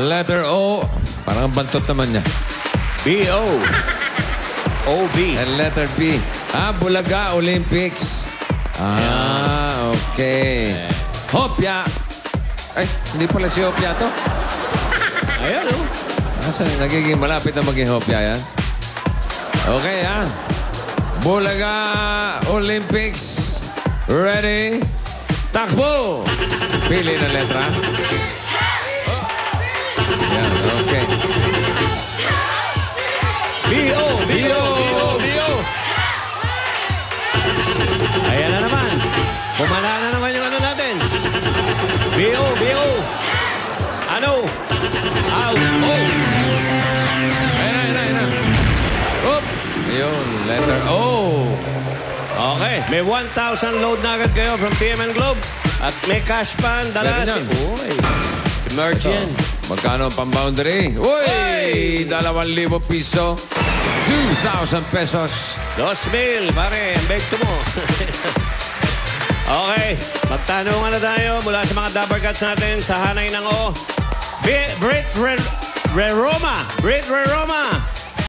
Letter O. Parang bantot naman niya. B-O. O-B. And letter B. Bulaga Olympics. Okay. Hopya. Ay, hindi pala si Hopya to. Ayan, oh. Nagiging malapit na maging Hopya yan. Okay, Bulaga Olympics. Ready? Takbo! Pili na letra. Yan, okay. B-O. B-O. B-O. Ayan na naman. Pumala na naman yung ano natin. B-O. B-O. Ano? Out. Oh. Ayun na. Oop. Yun, letter O. Okay. May 1,000 load na agad kayo from TMN Globe. At may cash pan. Dala si... Uy. Si Merchant. Magkano ang pang-boundary? Uy! 2,000 piso. 2,000 pesos. 2,000, pare. Ang beg to mo. Okay. Magtanungan na tayo mula sa mga Dapper Cats natin sa hanay ng O. Brit Reroma.